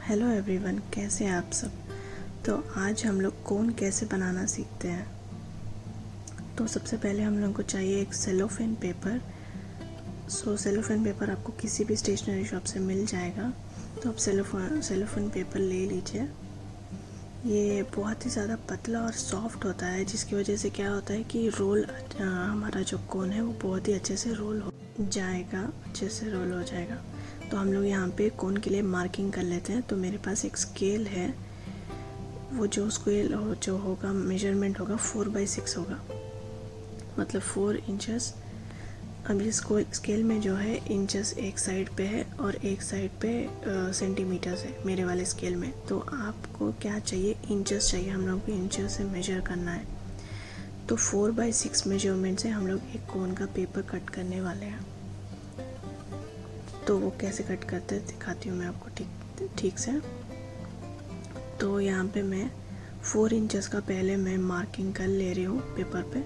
Hello everyone, कैसे हैं आप सब। तो आज हम लोग कोन कैसे बनाना सीखते हैं। तो सबसे पहले हम लोगों को चाहिए एक सेलोफेन पेपर। सेलोफेन पेपर आपको किसी भी स्टेशनरी शॉप से मिल जाएगा। तो आप सेलोफेन पेपर ले लीजिए। ये बहुत ही ज़्यादा पतला और सॉफ्ट होता है, जिसकी वजह से क्या होता है कि हमारा जो कोन है वो बहुत ही अच्छे से रोल हो जाएगा। तो हम लोग यहाँ पे कोन के लिए मार्किंग कर लेते हैं। तो मेरे पास एक स्केल है, वो जो होगा मेजरमेंट होगा 4/6 होगा, मतलब 4 इंचेस। अभी स्केल में जो है इंचेस एक साइड पे है और एक साइड पे सेंटीमीटर्स है मेरे वाले स्केल में। तो आपको क्या चाहिए, इंचेस चाहिए। हम लोग को इंचेस से मेजर करना है। तो 4/6 मेजरमेंट से हम लोग एक कोन का पेपर कट करने वाले हैं। तो वो कैसे कट करते हैं दिखाती हूँ मैं आपको ठीक से। तो यहाँ पे मैं 4 इंचेस का पहले मैं मार्किंग कर ले रही हूँ पेपर पे।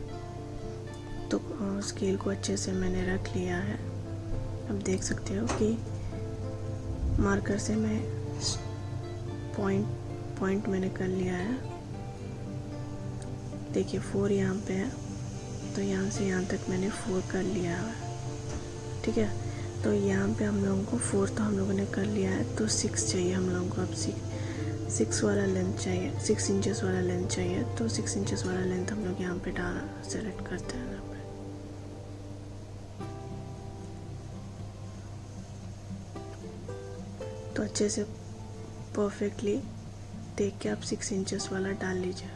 तो स्केल को अच्छे से मैंने रख लिया है। अब देख सकते हो कि मार्कर से मैं पॉइंट मैंने कर लिया है। देखिए 4 यहाँ पे है, तो यहाँ से यहाँ तक मैंने 4 कर लिया है। ठीक है, तो यहाँ पे हम लोगों को 4 तो हम लोगों ने कर लिया है। तो 6 चाहिए हम लोगों को। अब 6 वाला लेंथ चाहिए, 6 इंचेस वाला लेंथ चाहिए। तो 6 इंचेस वाला लेंथ हम लोग यहाँ पे सेलेक्ट करते हैं। यहाँ पे तो अच्छे से परफेक्टली देख के आप 6 इंचेस वाला डाल लीजिए।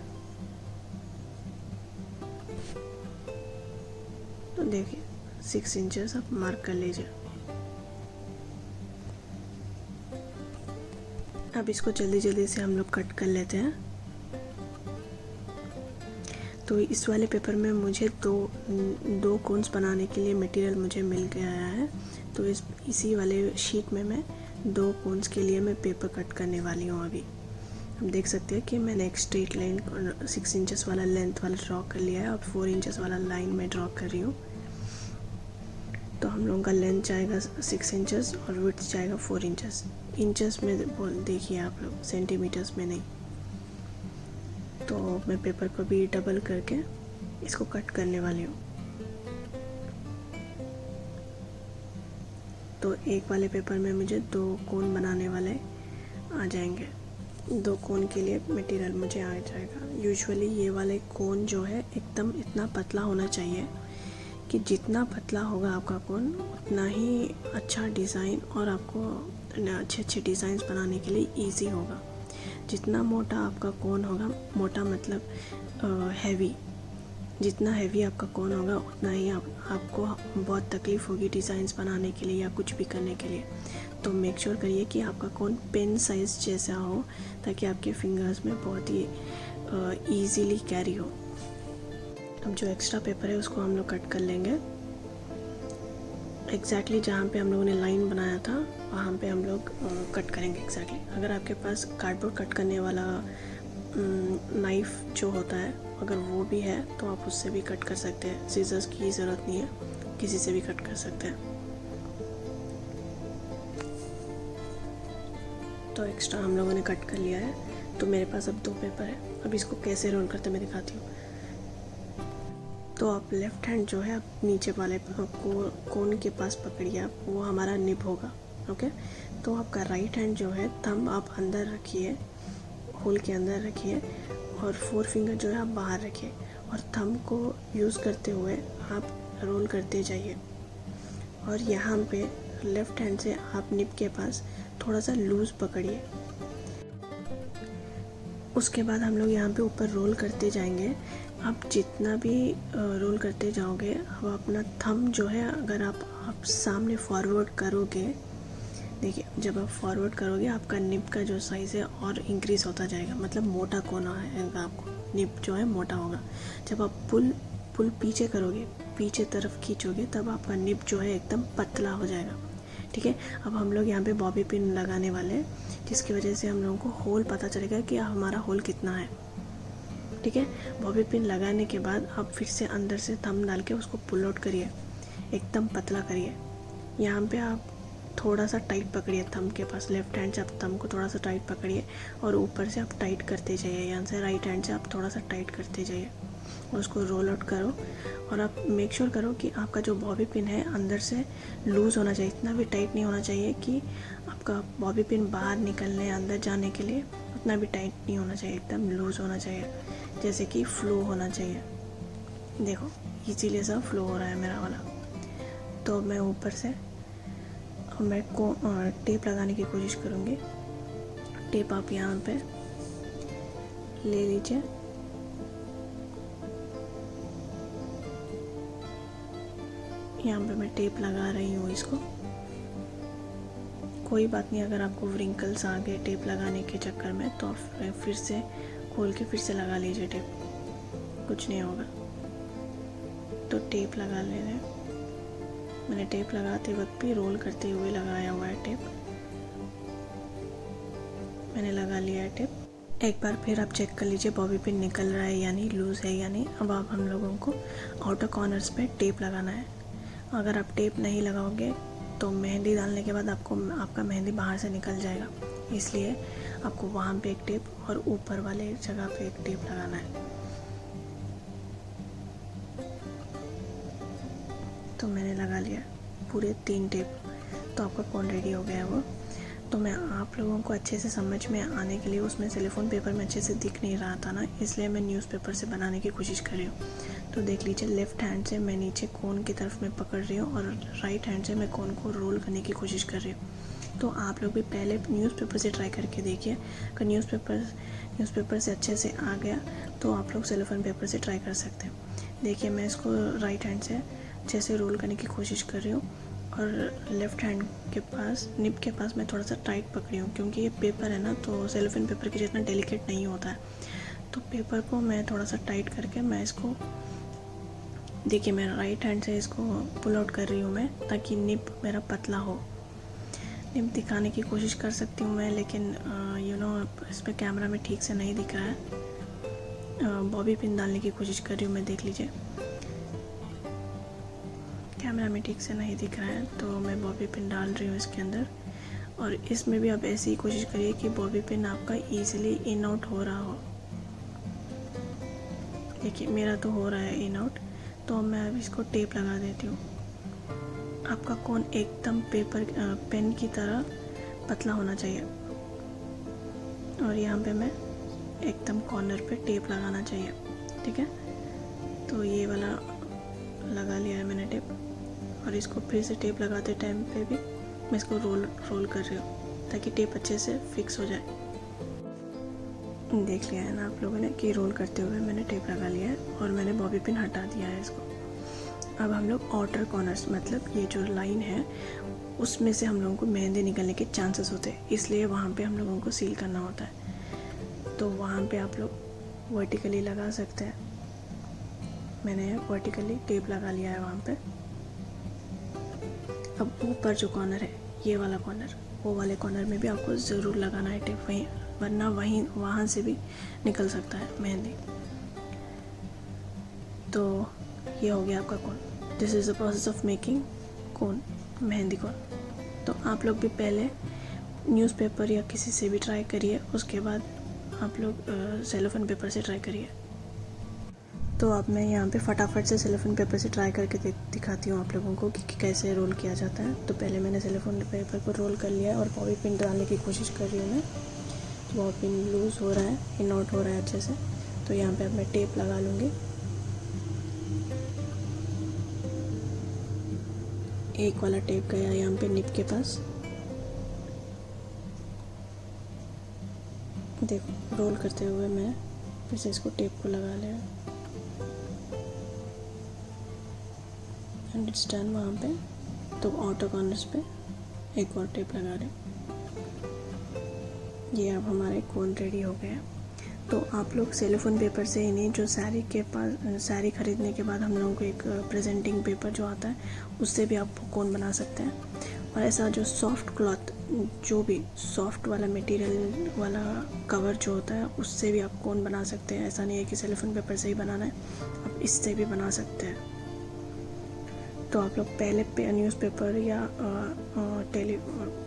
तो देखिए 6 इंचेस आप मार्क कर लीजिए। अब इसको जल्दी से हम लोग कट कर लेते हैं। तो इस वाले पेपर में मुझे दो कोन्स बनाने के लिए मटेरियल मुझे मिल गया है। तो इसी वाले शीट में मैं 2 कोन्स के लिए मैं पेपर कट करने वाली हूँ। अभी हम देख सकते हैं कि मैंने एक स्ट्रेट लाइन 6 इंचेस वाला लेंथ वाला ड्रॉ कर लिया है और 4 इंचेस वाला लाइन में ड्रॉ कर रही हूँ। तो हम लोगों का लेंथ जाएगा 6 इंचेस और विड्थ जाएगा 4 इंचेस। इंचेस में देखिए आप लोग, सेंटीमीटर्स में नहीं। तो मैं पेपर को भी डबल करके इसको कट करने वाली हूँ। तो एक वाले पेपर में मुझे 2 कोन बनाने वाले आ जाएंगे। 2 कोन के लिए मटेरियल मुझे आ जाएगा। यूजुअली ये वाले कोन जो है एकदम इतना पतला होना चाहिए कि जितना पतला होगा आपका कोन उतना ही अच्छा डिज़ाइन और आपको अच्छे डिज़ाइंस बनाने के लिए इजी होगा। जितना मोटा आपका कोन होगा, मोटा मतलब हैवी, जितना हैवी आपका कोन होगा उतना ही आपको बहुत तकलीफ़ होगी डिज़ाइंस बनाने के लिए या कुछ भी करने के लिए। तो मेक श्योर करिए कि आपका कोन पेन साइज़ जैसा हो, ताकि आपके फिंगर्स में बहुत ही ईज़िली कैरी हो। अब जो एक्स्ट्रा पेपर है उसको हम लोग कट कर लेंगे। एग्जैक्टली जहाँ पे हम लोगों ने लाइन बनाया था वहाँ पे हम लोग कट करेंगे एग्जैक्टली। अगर आपके पास कार्डबोर्ड कट करने वाला नाइफ़ जो होता है, अगर वो भी है तो आप उससे भी कट कर सकते हैं। सीजर्स की ज़रूरत नहीं है, किसी से भी कट कर सकते हैं। तो एक्स्ट्रा हम लोगों ने कट कर लिया है। तो मेरे पास अब 2 पेपर है। अब इसको कैसे रोल करते मैं दिखाती हूँ। तो आप लेफ़्ट हैंड जो है आप नीचे वाले कोन के पास पकड़िए, आप वो हमारा निब होगा। ओके, तो आपका राइट हैंड जो है थंब आप अंदर रखिए, होल के अंदर रखिए, और 4 फिंगर जो है आप बाहर रखिए और थंब को यूज़ करते हुए आप रोल करते जाइए। और यहाँ पे लेफ़्ट हैंड से आप निब के पास थोड़ा सा लूज़ पकड़िए। उसके बाद हम लोग यहाँ पे ऊपर रोल करते जाएंगे। आप जितना भी रोल करते जाओगे, अब अपना थंब जो है अगर आप सामने फॉरवर्ड करोगे, देखिए जब आप फॉरवर्ड करोगे आपका निब का जो साइज़ है और इंक्रीज़ होता जाएगा, मतलब मोटा कोन आएगा आपको, निब जो है मोटा होगा। जब आप पुल पीछे करोगे, पीछे तरफ खींचोगे, तब आपका निब जो है एकदम पतला हो जाएगा। ठीक है, अब हम लोग यहाँ पे बॉबी पिन लगाने वाले हैं, जिसकी वजह से हम लोगों को होल पता चलेगा कि हमारा होल कितना है। ठीक है, बॉबी पिन लगाने के बाद आप फिर से अंदर से थंब डाल के उसको पुल आउट करिए, एकदम पतला करिए। यहाँ पे आप थोड़ा सा टाइट पकड़िए थंब के पास, लेफ्ट हैंड से आप थंब को थोड़ा सा टाइट पकड़िए और ऊपर से आप टाइट करते जाइए, यहाँ से राइट हैंड से आप थोड़ा सा टाइट करते जाइए और उसको रोल आउट करो। और आप मेक श्योर करो कि आपका जो बॉबी पिन है अंदर से लूज़ होना चाहिए, इतना भी टाइट नहीं होना चाहिए कि आपका बॉबी पिन बाहर निकलने अंदर जाने के लिए, उतना भी टाइट नहीं होना चाहिए, एकदम लूज़ होना चाहिए, जैसे कि फ्लो होना चाहिए। देखो इसीलिए सब फ्लो हो रहा है मेरा वाला। तो मैं ऊपर से मैं को टेप लगाने की कोशिश करूँगी। टेप आप यहाँ पे ले लीजिए, यहाँ पे मैं टेप लगा रही हूँ इसको। कोई बात नहीं, अगर आपको व्रिंकल्स आ गए टेप लगाने के चक्कर में तो आप फिर से खोल के फिर से लगा लीजिए टेप, कुछ नहीं होगा। तो टेप लगा ले रहे, मैंने टेप लगाते वक्त भी रोल करते हुए लगाया हुआ है टेप, मैंने लगा लिया है टेप। एक बार फिर आप चेक कर लीजिए बॉबी पिन निकल रहा है या नहीं, लूज़ है या नहीं। अब आप हम लोगों को आउटर कॉर्नर्स पे टेप लगाना है। अगर आप टेप नहीं लगाओगे तो मेहंदी डालने के बाद आपका मेहंदी बाहर से निकल जाएगा, इसलिए आपको वहाँ पे एक टेप और ऊपर वाले जगह पे एक टेप लगाना है। तो मैंने लगा लिया पूरे 3 टेप, तो आपका कोन रेडी हो गया है वो। तो मैं आप लोगों को अच्छे से समझ में आने के लिए, उसमें सेलोफोन पेपर में अच्छे से दिख नहीं रहा था ना, इसलिए मैं न्यूज़पेपर से बनाने की कोशिश कर रही हूँ। तो देख लीजिए, लेफ़्ट हैंड से मैं नीचे कोन की तरफ में पकड़ रही हूँ और राइट हैंड से मैं कोन को रोल करने की कोशिश कर रही हूँ। तो आप लोग भी पहले न्यूज़पेपर से ट्राई करके देखिए, अगर न्यूज़पेपर से अच्छे से आ गया तो आप लोग सेलोफोन पेपर से ट्राई कर सकते हैं। देखिए मैं इसको राइट हैंड से अच्छे से रोल करने की कोशिश कर रही हूँ और लेफ़्ट हैंड के पास, निब के पास मैं थोड़ा सा टाइट पकड़ी हूँ, क्योंकि ये पेपर है ना तो सेलोफेन पेपर के जितना डेलिकेट नहीं होता है। तो पेपर को मैं थोड़ा सा टाइट करके मैं इसको, देखिए मैं राइट हैंड से इसको पुल आउट कर रही हूँ मैं, ताकि निब मेरा पतला हो। निब दिखाने की कोशिश कर सकती हूँ मैं, लेकिन इस पर कैमरा में ठीक से नहीं दिख रहा है। बॉबी पिन डालने की कोशिश कर रही हूँ मैं, देख लीजिए कैमरा में ठीक से नहीं दिख रहा है, तो मैं बॉबी पिन डाल रही हूँ इसके अंदर। और इसमें भी आप ऐसी ही कोशिश करिए कि बॉबी पिन आपका ईजिली इन आउट हो रहा हो। देखिए मेरा तो हो रहा है इन आउट, तो मैं अब इसको टेप लगा देती हूँ। आपका कोन एकदम पेन की तरह पतला होना चाहिए और यहाँ पे मैं एकदम कॉर्नर पे टेप लगाना चाहिए, ठीक है। तो ये वाला लगा लिया है मैंने टेप, और इसको फिर से टेप लगाते टाइम पे भी मैं इसको रोल कर रही हूँ ताकि टेप अच्छे से फिक्स हो जाए। देख लिया है ना आप लोगों ने कि रोल करते हुए मैंने टेप लगा लिया है और मैंने बॉबी पिन हटा दिया है इसको। अब हम लोग आउटर कॉर्नर्स, मतलब ये जो लाइन है उसमें से हम लोगों को मेहंदी निकलने के चांसेस होते हैं, इसलिए वहाँ पे हम लोगों को सील करना होता है। तो वहाँ पे आप लोग वर्टिकली लगा सकते हैं, मैंने वर्टिकली टेप लगा लिया है वहाँ पे। अब ऊपर जो कॉर्नर है, ये वाला कॉर्नर, वो वाले कॉर्नर में भी आपको ज़रूर लगाना है टेप, वरना वहाँ से भी निकल सकता है मेहंदी। तो ये हो गया आपका cone. This is the process of making cone, mehndi cone. तो आप लोग भी पहले न्यूज़पेपर या किसी से भी ट्राई करिए, उसके बाद आप लोग सेलोफेन पेपर से ट्राई करिए। तो अब मैं यहाँ पे फटाफट से सेलोफेन पेपर से ट्राई करके दिखाती हूँ आप लोगों को कि कैसे रोल किया जाता है। तो पहले मैंने सेलोफेन पेपर को रोल कर लिया और बॉबी पिन डालने की कोशिश कर रही हूँ मैं। तो बॉबी पिन लूज़ हो रहा है, इन आउट हो रहा है अच्छे से। तो यहाँ पे अब मैं टेप लगा लूँगी। एक वाला टेप गया यहाँ पे निप के पास, देखो रोल करते हुए मैं फिर से इसको टेप को लगा लिया एंड इट्स डन। वहाँ पे तो आउटर कॉर्नर्स पे एक और टेप लगा रहे। ये अब हमारे कोन रेडी हो गया। तो आप लोग सेलोफोन पेपर से ही नहीं, जो साड़ी खरीदने के बाद हम लोगों को एक प्रेजेंटिंग पेपर जो आता है उससे भी आप कोन बना सकते हैं। और ऐसा जो सॉफ्ट क्लॉथ, जो भी सॉफ्ट वाला मटेरियल वाला कवर जो होता है उससे भी आप कोन बना सकते हैं। ऐसा नहीं है कि सेलोफोन पेपर से ही बनाना है, आप इससे भी बना सकते हैं। तो आप लोग पहले न्यूज़पेपर या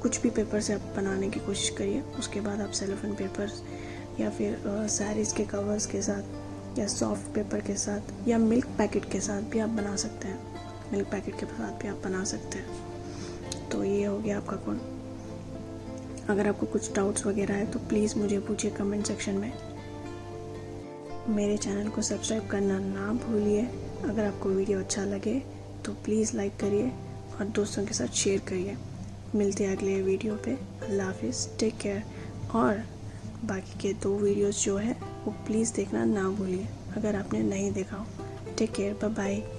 कुछ भी पेपर से आप बनाने की कोशिश करिए। उसके बाद आप सेलोफेन पेपर्स या फिर साड़ीज़ के कवर्स के साथ या सॉफ्ट पेपर के साथ या मिल्क पैकेट के साथ भी आप बना सकते हैं। मिल्क पैकेट के साथ भी आप बना सकते हैं। तो ये हो गया आपका कोन। अगर आपको कुछ डाउट्स वगैरह है तो प्लीज़ मुझे पूछिए कमेंट सेक्शन में। मेरे चैनल को सब्सक्राइब करना ना भूलिए। अगर आपको वीडियो अच्छा लगे तो प्लीज़ लाइक करिए और दोस्तों के साथ शेयर करिए। मिलते हैं अगले वीडियो पे। अल्लाह हाफिज़, टेक केयर। और बाकी के 2 वीडियोस जो है वो प्लीज़ देखना ना भूलिए अगर आपने नहीं देखा हो। Take care, bye bye.